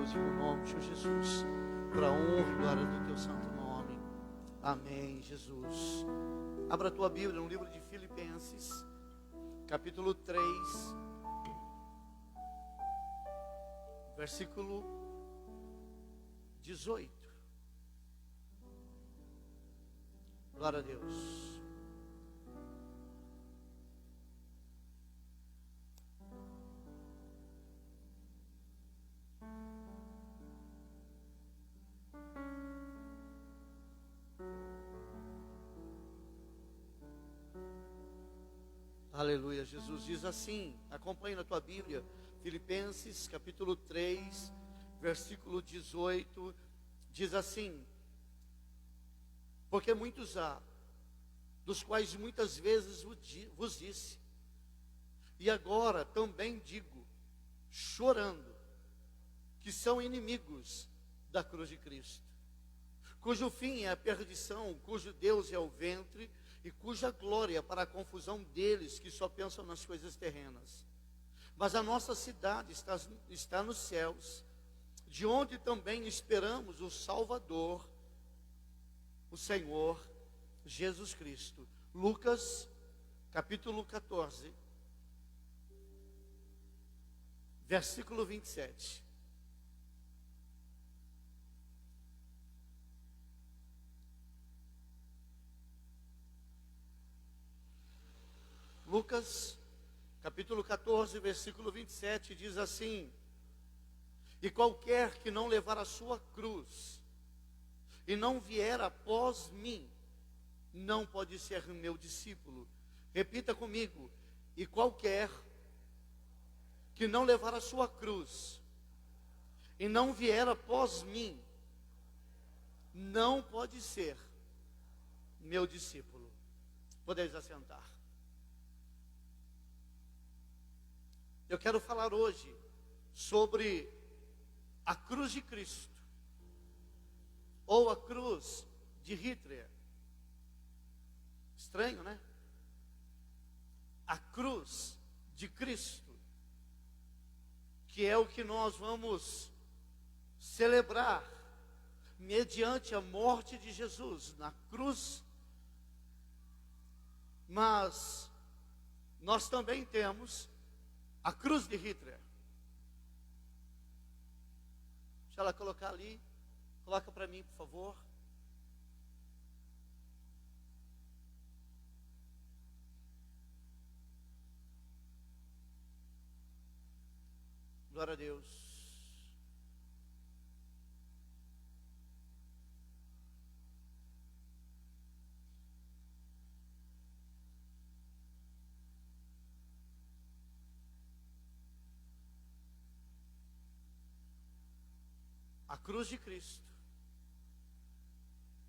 Deus, em nome de Jesus, para a honra e glória do teu santo nome. Amém, Jesus. Abra a tua Bíblia no livro de Filipenses, capítulo 3, versículo 18. Glória a Deus. Aleluia. Jesus diz assim, acompanhe na tua Bíblia, Filipenses capítulo 3, versículo 18, diz assim: porque muitos há, dos quais muitas vezes vos disse, e agora também digo, chorando, que são inimigos da cruz de Cristo, cujo fim é a perdição, cujo Deus é o ventre, e cuja glória é para a confusão deles que só pensam nas coisas terrenas. Mas a nossa cidade está nos céus, de onde também esperamos o Salvador, o Senhor Jesus Cristo. Lucas, capítulo 14, versículo 27. Lucas, capítulo 14, versículo 27, diz assim: e qualquer que não levar a sua cruz, e não vier após mim, não pode ser meu discípulo. Repita comigo: e qualquer que não levar a sua cruz, e não vier após mim, não pode ser meu discípulo. Podeis assentar. Eu quero falar hoje sobre a cruz de Cristo, ou a cruz de Hitler. Estranho, né? A cruz de Cristo, que é o que nós vamos celebrar mediante a morte de Jesus na cruz. Mas nós também temos a cruz de Hitler. Deixa ela colocar ali. Coloca para mim, por favor. Glória a Deus. A cruz de Cristo,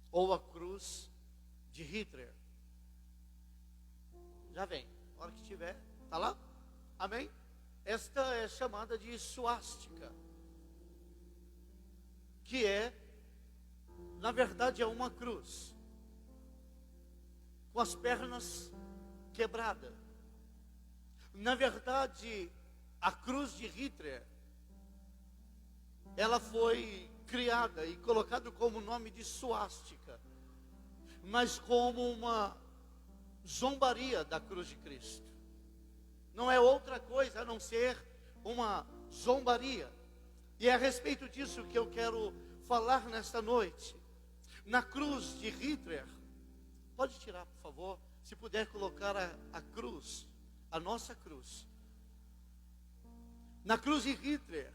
ou a cruz de Hitler. Já vem, a hora que tiver, está lá? Amém? Esta é chamada de suástica, que é, na verdade, é uma cruz, com as pernas quebradas. Na verdade, a cruz de Hitler, ela foi criada e colocada como nome de suástica, mas como uma zombaria da cruz de Cristo. Não é outra coisa a não ser uma zombaria. E é a respeito disso que eu quero falar nesta noite. Na cruz de Hitler, pode tirar, por favor, se puder colocar a cruz, a nossa cruz. Na cruz de Hitler,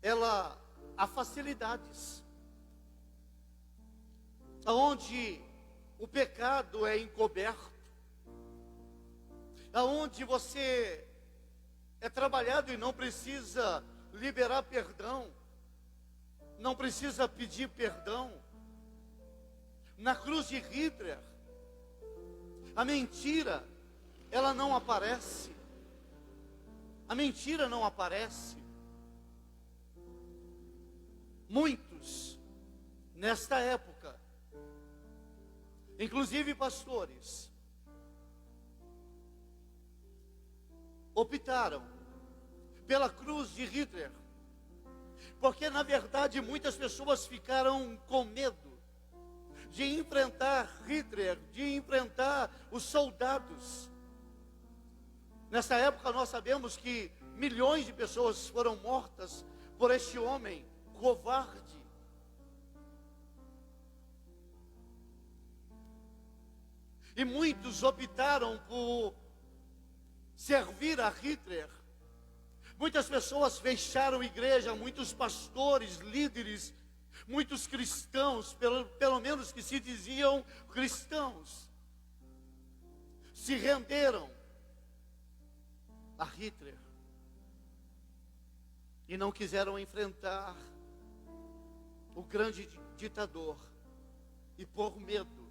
ela há facilidades, aonde o pecado é encoberto, aonde você é trabalhado e não precisa liberar perdão, não precisa pedir perdão. Na cruz de Hitler, a mentira, ela não aparece. A mentira não aparece. Muitos, nesta época, inclusive pastores, optaram pela cruz de Hitler Porque na verdade muitas pessoas ficaram com medo de enfrentar Hitler, de enfrentar os soldados. Nessa época nós sabemos que milhões de pessoas foram mortas por este homem covarde. E muitos optaram por servir a Hitler. Muitas pessoas fecharam igreja, muitos pastores, líderes, muitos cristãos, pelo menos que se diziam cristãos, se renderam a Hitler e não quiseram enfrentar o grande ditador, e por medo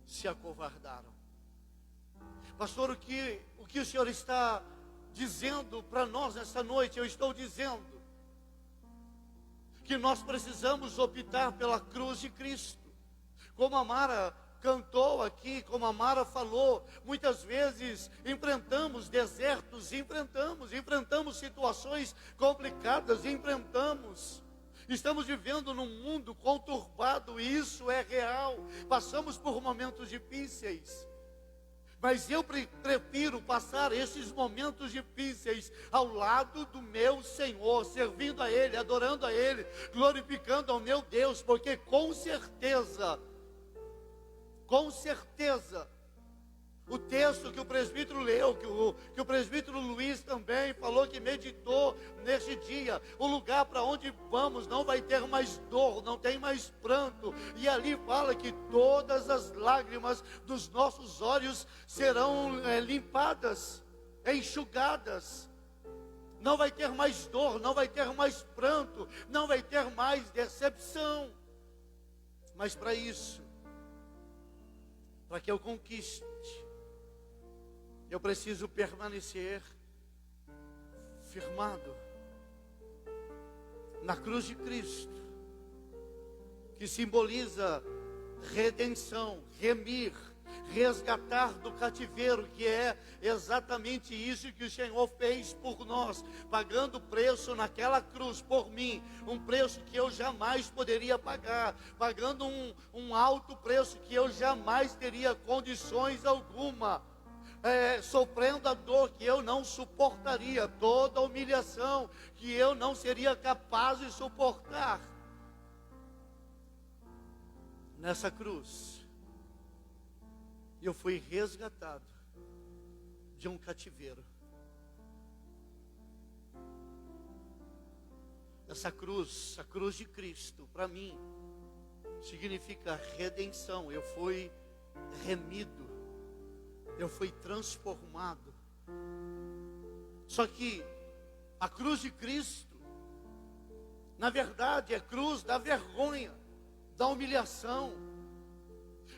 se acovardaram. Pastor, o que o Senhor está dizendo para nós nessa noite? Eu estou dizendo que nós precisamos optar pela cruz de Cristo. Como a Mara cantou aqui, como a Mara falou, muitas vezes enfrentamos desertos, enfrentamos situações complicadas, estamos vivendo num mundo conturbado, e isso é real. Passamos por momentos difíceis, mas eu prefiro passar esses momentos difíceis ao lado do meu Senhor, servindo a Ele, adorando a Ele, glorificando ao meu Deus, porque com certeza, o texto que o presbítero leu, que o presbítero Luiz também falou, que meditou neste dia, o lugar para onde vamos não vai ter mais dor, não tem mais pranto, e ali fala que todas as lágrimas dos nossos olhos serão limpadas, enxugadas. Não vai ter mais dor, não vai ter mais pranto, não vai ter mais decepção. Mas para isso, para que eu conquiste, eu preciso permanecer firmado na cruz de Cristo, que simboliza redenção, remir, resgatar do cativeiro, que é exatamente isso que o Senhor fez por nós, pagando preço naquela cruz por mim, um preço que eu jamais poderia pagar, pagando um alto preço que eu jamais teria condições alguma, sofrendo a dor que eu não suportaria, toda a humilhação que eu não seria capaz de suportar. Nessa cruz, eu fui resgatado de um cativeiro. Essa cruz, a cruz de Cristo, para mim, significa redenção. Eu fui remido, eu fui transformado. Só que a cruz de Cristo, na verdade, é cruz da vergonha, da humilhação,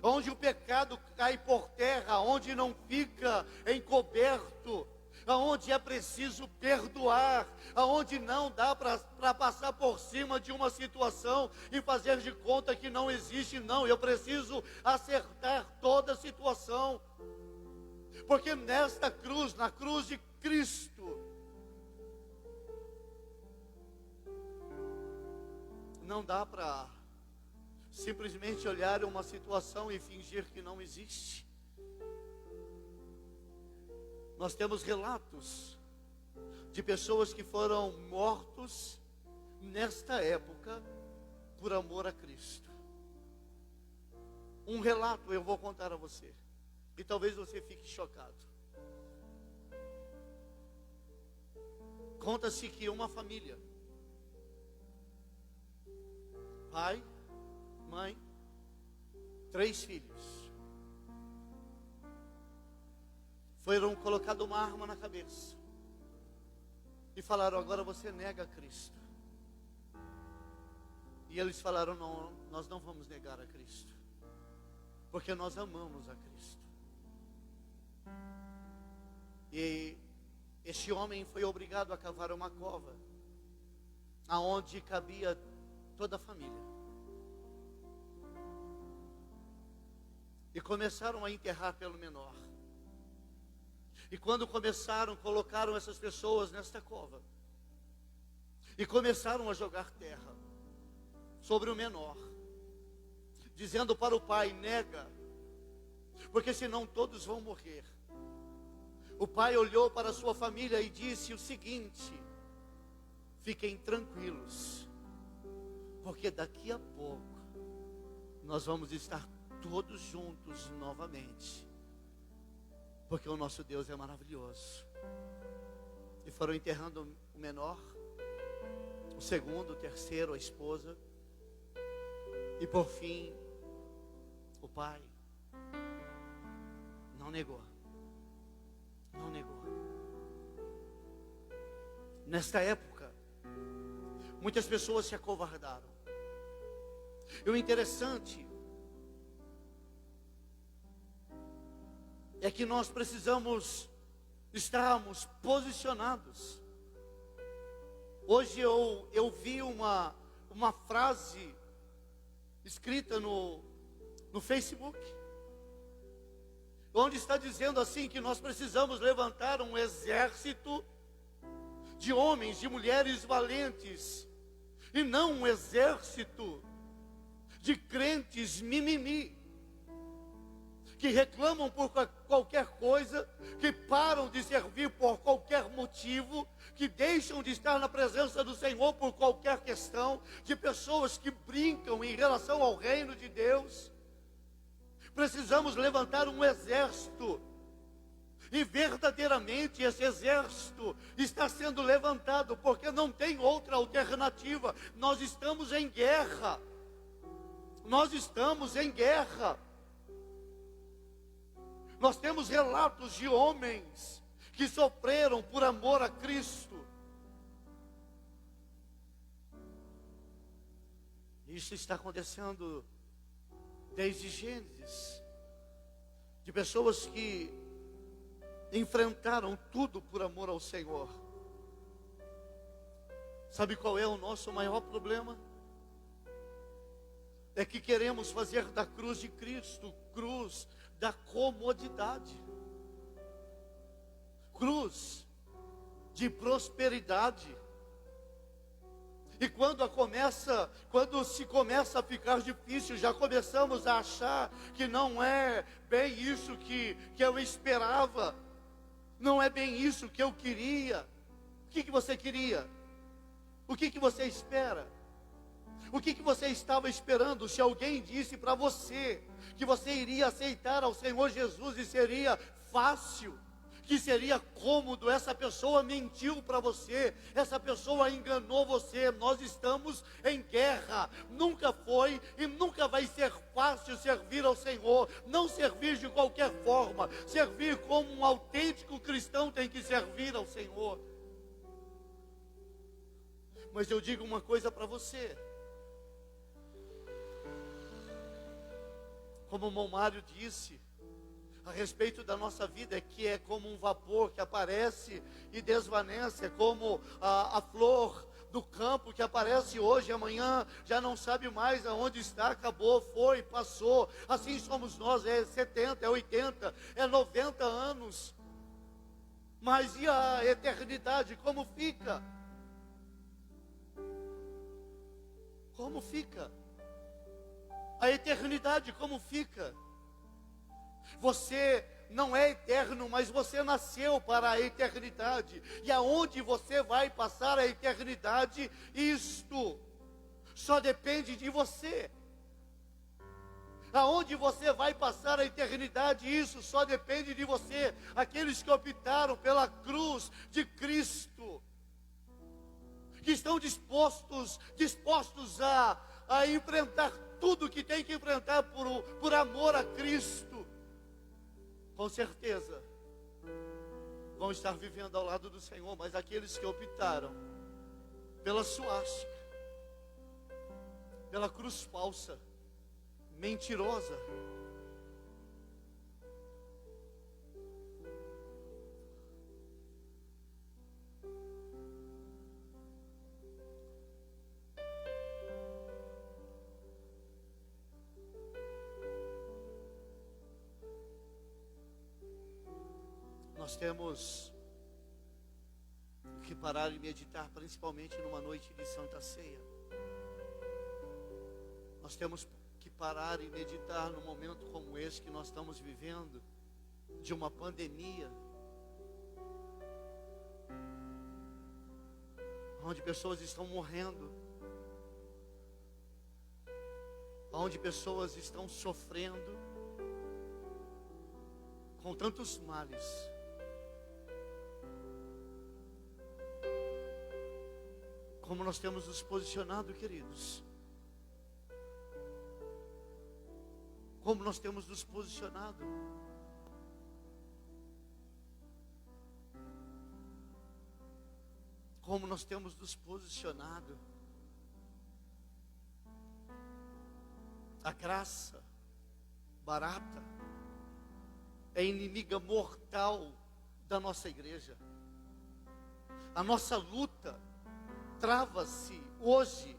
onde o pecado cai por terra, onde não fica encoberto, aonde é preciso perdoar, aonde não dá para passar por cima de uma situação e fazer de conta que não existe. Não, eu preciso acertar toda a situação, porque nesta cruz, na cruz de Cristo, não dá para simplesmente olhar uma situação e fingir que não existe. Nós temos relatos de pessoas que foram mortos nesta época por amor a Cristo. Um relato eu vou contar a você, e talvez você fique chocado. Conta-se que uma família, pai, mãe, 3 filhos, foram colocados uma arma na cabeça e falaram: agora você nega a Cristo. E eles falaram: não, nós não vamos negar a Cristo, porque nós amamos a Cristo. E este homem foi obrigado a cavar uma cova, aonde cabia toda a família. E começaram a enterrar pelo menor. E quando começaram, colocaram essas pessoas nesta cova. E começaram a jogar terra sobre o menor, dizendo para o pai: nega, porque senão todos vão morrer. O pai olhou para a sua família e disse o seguinte: fiquem tranquilos, porque daqui a pouco nós vamos estar todos juntos novamente, porque o nosso Deus é maravilhoso. E foram enterrando o menor, o segundo, o terceiro, a esposa, e por fim o pai não negou. Nesta época, muitas pessoas se acovardaram. E o interessante é que nós precisamos estarmos posicionados. Hoje eu vi uma frase escrita no Facebook, onde está dizendo assim que nós precisamos levantar um exército de homens, de mulheres valentes, e não um exército de crentes mimimi, que reclamam por qualquer coisa, que param de servir por qualquer motivo, que deixam de estar na presença do Senhor por qualquer questão, de pessoas que brincam em relação ao reino de Deus. Precisamos levantar um exército, e verdadeiramente esse exército está sendo levantado, porque não tem outra alternativa. Nós estamos em guerra. Nós temos relatos de homens que sofreram por amor a Cristo. Isso está acontecendo desde Gênesis, de pessoas que enfrentaram tudo por amor ao Senhor. Sabe qual é o nosso maior problema? É que queremos fazer da cruz de Cristo cruz da comodidade, cruz de prosperidade. E quando se começa a ficar difícil, já começamos a achar que não é bem isso que eu esperava, não é bem isso que eu queria. O que você queria? O que você espera? O que você estava esperando? Se alguém disse para você que você iria aceitar ao Senhor Jesus e seria fácil, que seria cômodo, essa pessoa mentiu para você, essa pessoa enganou você. Nós estamos em guerra. Nunca foi e nunca vai ser fácil servir ao Senhor. Não servir de qualquer forma, servir como um autêntico cristão tem que servir ao Senhor. Mas eu digo uma coisa para você, como o irmão Mário disse a respeito da nossa vida, que é como um vapor que aparece e desvanece, é como a flor do campo que aparece hoje, amanhã já não sabe mais aonde está, acabou, foi, passou. Assim somos nós, é 70, é 80, é 90 anos. Mas e a eternidade, como fica? Como fica? A eternidade como fica? Você não é eterno, mas você nasceu para a eternidade. E aonde você vai passar a eternidade, isto só depende de você. Aonde você vai passar a eternidade, isso só depende de você. Aqueles que optaram pela cruz de Cristo, que estão dispostos a enfrentar tudo que tem que enfrentar por amor a Cristo, com certeza vão estar vivendo ao lado do Senhor. Mas aqueles que optaram pela suástica, pela cruz falsa, mentirosa, nós temos que que parar e meditar, principalmente numa noite de Santa Ceia. Nós temos que parar e meditar num momento como esse que nós estamos vivendo, de uma pandemia, onde pessoas estão morrendo, onde pessoas estão sofrendo com tantos males. Como nós temos nos posicionado, queridos? Como nós temos nos posicionado? Como nós temos nos posicionado? A graça barata é inimiga mortal da nossa igreja. A nossa luta trava-se hoje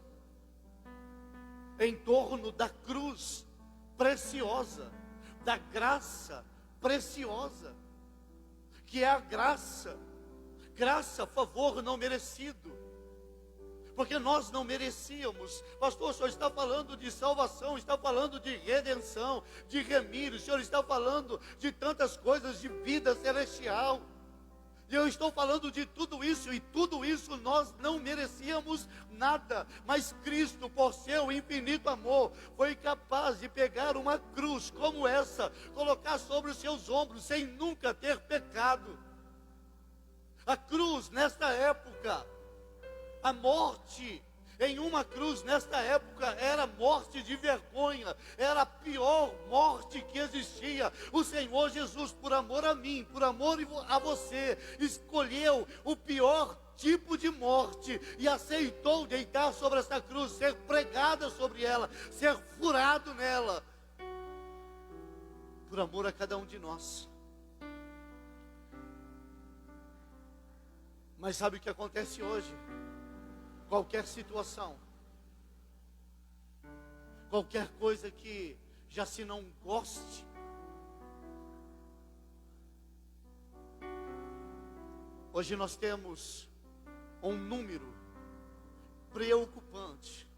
em torno da cruz preciosa, da graça preciosa, que é a graça, favor não merecido, porque nós não merecíamos. Pastor, o senhor está falando de salvação, está falando de redenção, de remir, o senhor está falando de tantas coisas, de vida celestial. E eu estou falando de tudo isso, e tudo isso nós não merecíamos nada. Mas Cristo, por seu infinito amor, foi capaz de pegar uma cruz como essa, colocar sobre os seus ombros, sem nunca ter pecado. A cruz, nesta época, a morte em uma cruz, nesta época, era morte de vergonha, era a pior morte que existia. O Senhor Jesus, por amor a mim, por amor a você, escolheu o pior tipo de morte e aceitou deitar sobre essa cruz, ser pregada sobre ela, ser furado nela, por amor a cada um de nós. Mas sabe o que acontece hoje? Qualquer situação, qualquer coisa que já se não goste, hoje nós temos um número preocupante,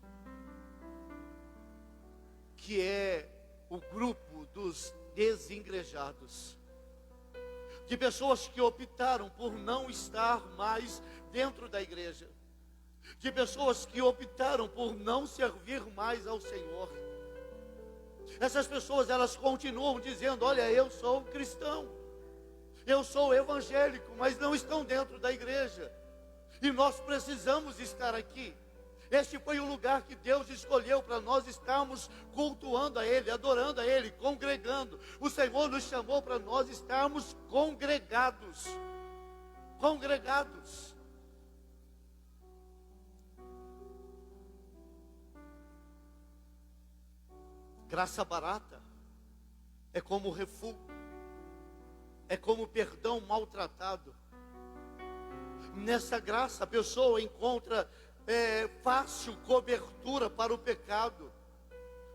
que é o grupo dos desigrejados, de pessoas que optaram por não estar mais dentro da igreja, de pessoas que optaram por não servir mais ao Senhor. Essas pessoas, elas continuam dizendo: olha, eu sou cristão, eu sou evangélico, mas não estão dentro da igreja, e nós precisamos estar aqui. Este foi o lugar que Deus escolheu para nós estarmos cultuando a Ele, adorando a Ele, congregando. O Senhor nos chamou para nós estarmos congregados. Graça barata é como refúgio, é como perdão maltratado. Nessa graça a pessoa encontra fácil cobertura para o pecado.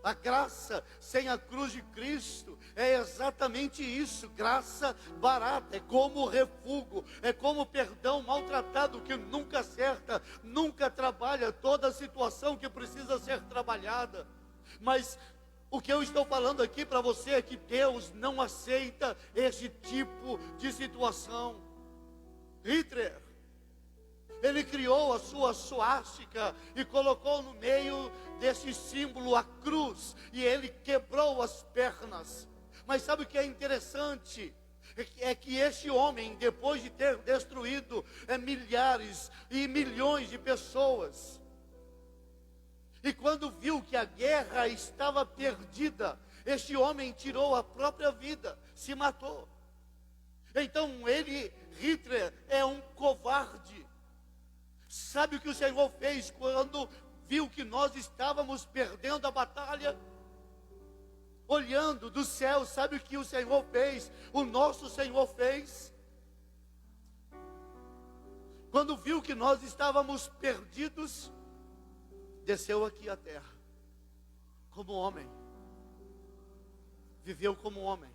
A graça sem a cruz de Cristo é exatamente isso. Graça barata é como refúgio, é como perdão maltratado que nunca acerta, nunca trabalha toda a situação que precisa ser trabalhada. Mas o que eu estou falando aqui para você é que Deus não aceita esse tipo de situação. Hitler, ele criou a sua suástica e colocou no meio desse símbolo a cruz, e ele quebrou as pernas. Mas sabe o que é interessante? É que este homem, depois de ter destruído milhares e milhões de pessoas, e quando viu que a guerra estava perdida, este homem tirou a própria vida, se matou. Então Hitler é um covarde. Sabe o que o Senhor fez quando viu que nós estávamos perdendo a batalha? Olhando do céu, sabe o que o Senhor fez? O nosso Senhor fez. Quando viu que nós estávamos perdidos, desceu aqui à terra, como homem, viveu como homem,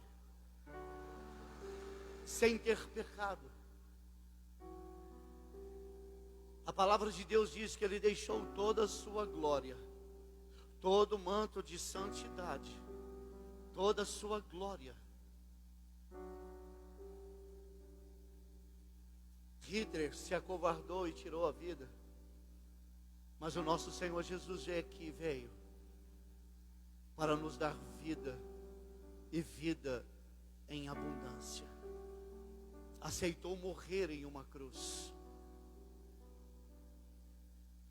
sem ter pecado, A palavra de Deus diz que Ele deixou toda a sua glória, todo o manto de santidade, toda a sua glória. Hitler se acovardou e tirou a vida, mas o nosso Senhor Jesus veio para nos dar vida, e vida em abundância. Aceitou morrer em uma cruz.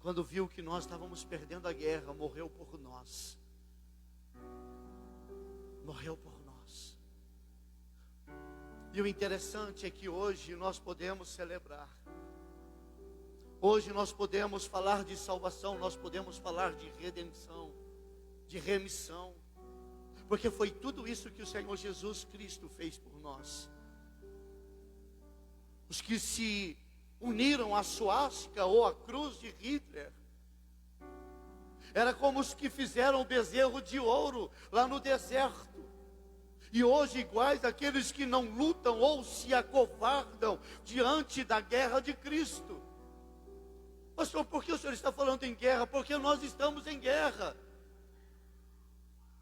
Quando viu que nós estávamos perdendo a guerra, morreu por nós. Morreu por nós. E o interessante é que hoje nós podemos celebrar. Hoje nós podemos falar de salvação, nós podemos falar de redenção, de remissão. Porque foi tudo isso que o Senhor Jesus Cristo fez por nós. Os que se uniram à suástica ou à cruz de Hitler, era como os que fizeram o bezerro de ouro lá no deserto. E hoje iguais àqueles que não lutam ou se acovardam diante da guerra de Cristo. Pastor, por que o senhor está falando em guerra? Porque nós estamos em guerra.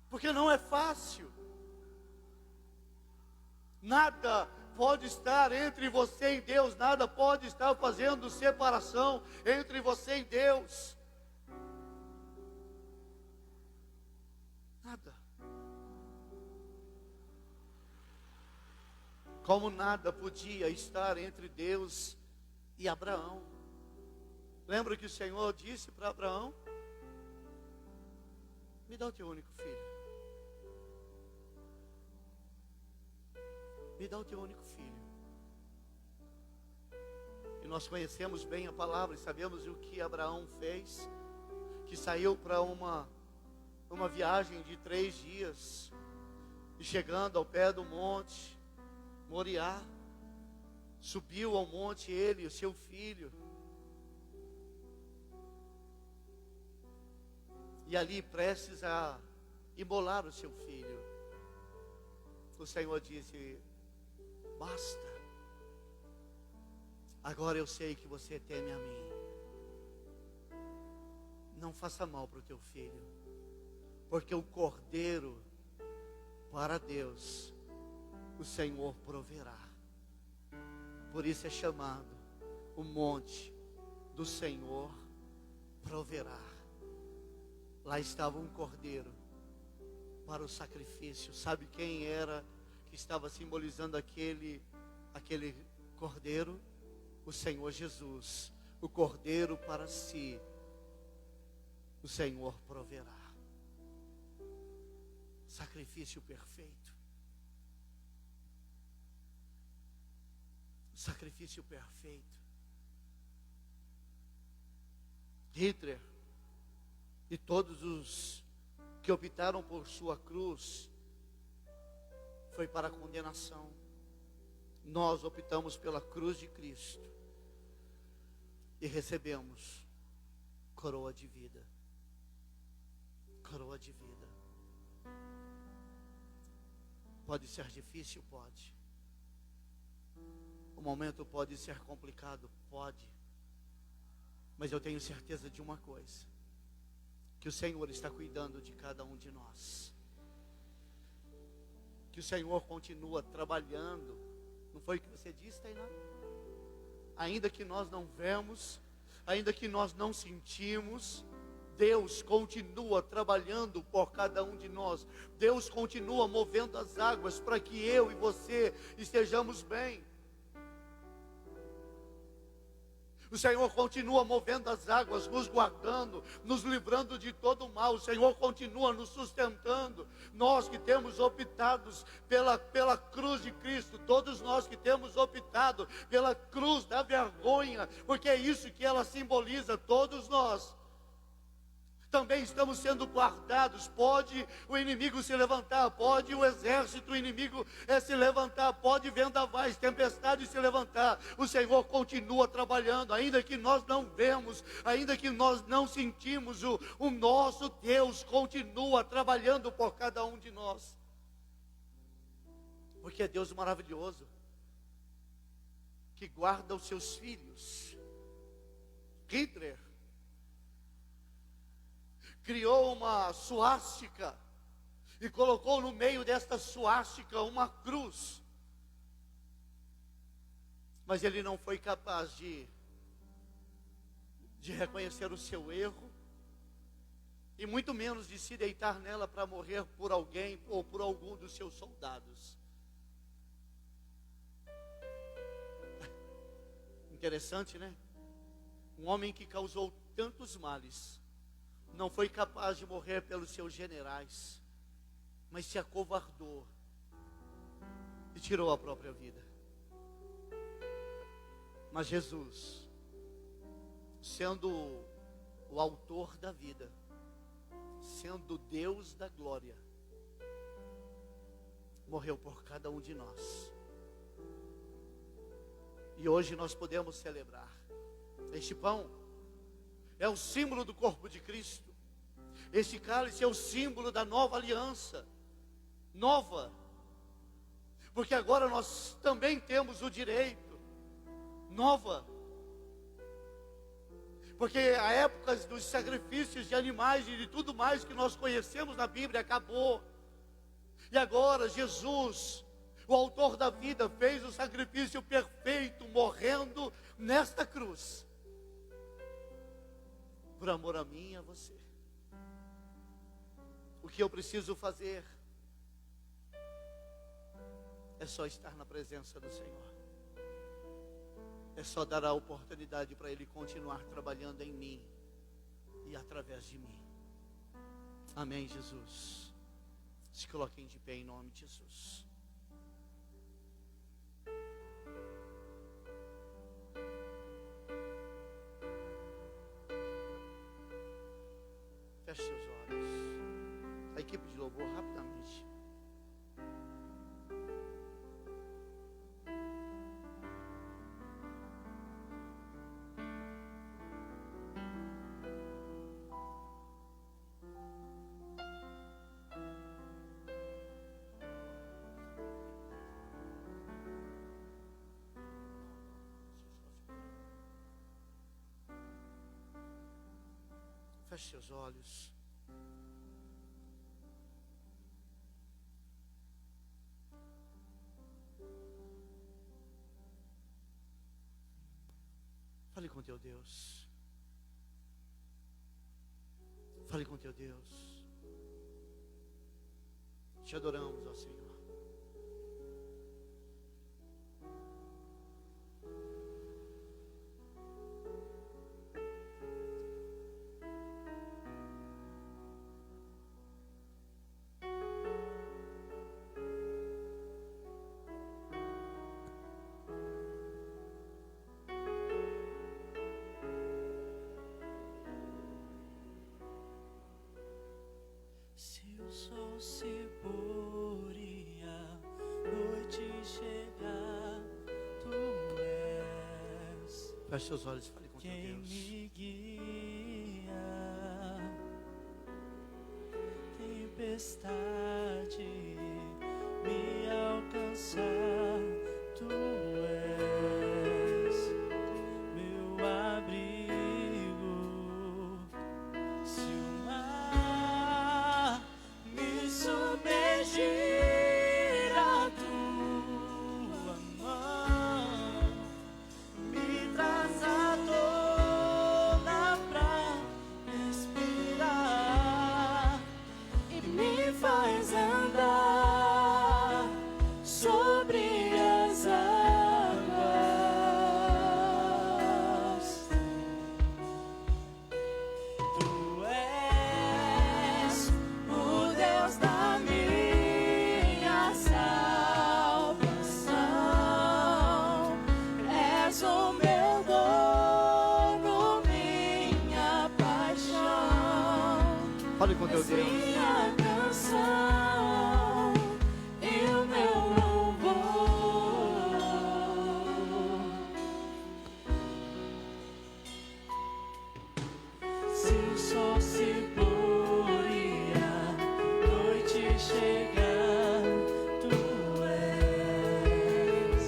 Porque não é fácil. Nada pode estar entre você e Deus. Nada pode estar fazendo separação entre você e Deus. Nada. Como nada podia estar entre Deus e Abraão. Lembra que o Senhor disse para Abraão: me dá o teu único filho. Me dá o teu único filho. E nós conhecemos bem a palavra e sabemos o que Abraão fez. Que saiu para uma viagem de 3 dias. E chegando ao pé do monte Moriá, subiu ao monte ele e o seu filho. E ali prestes a imolar o seu filho, o Senhor disse: basta, agora eu sei que você teme a mim. Não faça mal para o teu filho, porque o cordeiro para Deus o Senhor proverá. Por isso é chamado o monte do Senhor proverá. Lá estava um cordeiro para o sacrifício. Sabe quem era que estava simbolizando aquele cordeiro? O Senhor Jesus. O cordeiro para si, o Senhor proverá. Sacrifício perfeito. Sacrifício perfeito. Hitler e todos os que optaram por sua cruz foi para a condenação. Nós optamos pela cruz de Cristo e recebemos coroa de vida. Coroa de vida. Pode ser difícil? Pode. O momento pode ser complicado? Pode. Mas eu tenho certeza de uma coisa: que o Senhor está cuidando de cada um de nós. Que o Senhor continua trabalhando. Não foi o que você disse, Tainá? Ainda que nós não vemos, ainda que nós não sentimos, Deus continua trabalhando por cada um de nós. Deus continua movendo as águas para que eu e você estejamos bem. O Senhor continua movendo as águas, nos guardando, nos livrando de todo o mal. O Senhor continua nos sustentando. Nós que temos optado pela cruz de Cristo, todos nós que temos optado pela cruz da vergonha, porque é isso que ela simboliza, todos nós também estamos sendo guardados. Pode o inimigo se levantar, pode o exército inimigo se levantar, pode vendavais, tempestade se levantar. O Senhor continua trabalhando, ainda que nós não vemos, ainda que nós não sentimos, o nosso Deus continua trabalhando por cada um de nós. Porque é Deus maravilhoso, que guarda os seus filhos. Hitler criou uma suástica e colocou no meio desta suástica uma cruz. Mas ele não foi capaz de reconhecer o seu erro, e muito menos de se deitar nela para morrer por alguém ou por algum dos seus soldados. Interessante, né? Um homem que causou tantos males não foi capaz de morrer pelos seus generais, mas se acovardou e tirou a própria vida. Mas Jesus, sendo o autor da vida, sendo Deus da glória, morreu por cada um de nós. E hoje nós podemos celebrar. Este pão é o símbolo do corpo de Cristo. Este cálice é o símbolo da nova aliança. Nova. Porque agora nós também temos o direito. Nova. Porque a época dos sacrifícios de animais e de tudo mais que nós conhecemos na Bíblia acabou. E agora Jesus, o autor da vida, fez o sacrifício perfeito, morrendo nesta cruz, por amor a mim e a você. O que eu preciso fazer é só estar na presença do Senhor. É só dar a oportunidade para Ele continuar trabalhando em mim e através de mim. Amém, Jesus. Se coloquem de pé em nome de Jesus. Feche seus olhos. A equipe de louvor, rapidamente. Feche seus olhos. Fale com teu Deus. Fale com teu Deus. Te adoramos, ó Senhor. Se o sol se pôr e a noite chegar, tu és Feche seus olhos e fale com teu quem Deus. me guia. Tempestade me alcançar, tu és meu abrigo. Se o mar me submergir, a tua mão me traz à tona pra respirar e me faz andar sobre as águas. Tu és o Deus da minha salvação, és o meu dono, minha paixão, Fale com teu és Deus. minha canção e o meu louvor. Se o sol se pôr e a noite chegar, tu és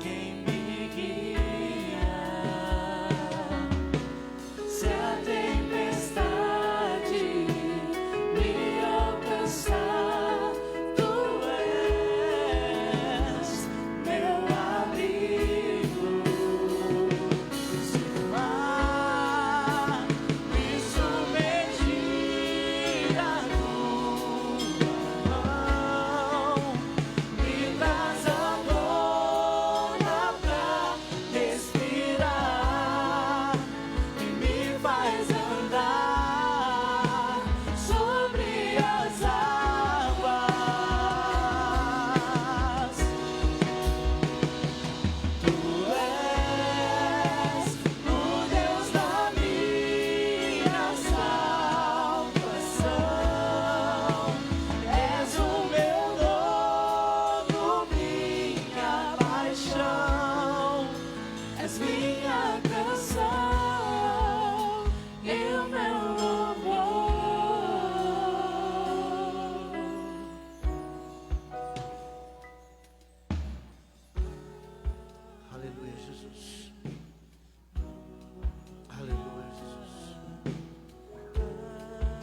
quem me guia.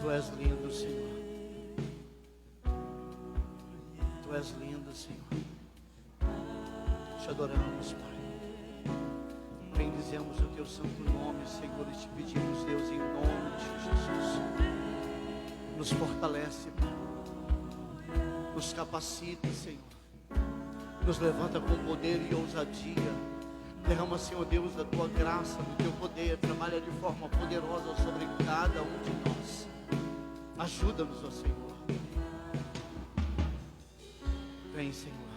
Tu és lindo, Senhor. Tu és lindo, Senhor. Te adoramos, Pai. Bendizemos o Teu santo nome, Senhor, e te pedimos, Deus, em nome de Jesus. Nos fortalece, Pai. Nos capacita, Senhor. Nos levanta com poder e ousadia. Derrama, Senhor Deus, da Tua graça, do Teu poder. Trabalha de forma poderosa sobre cada um de nós. Ajuda-nos, ó Senhor. Vem, Senhor.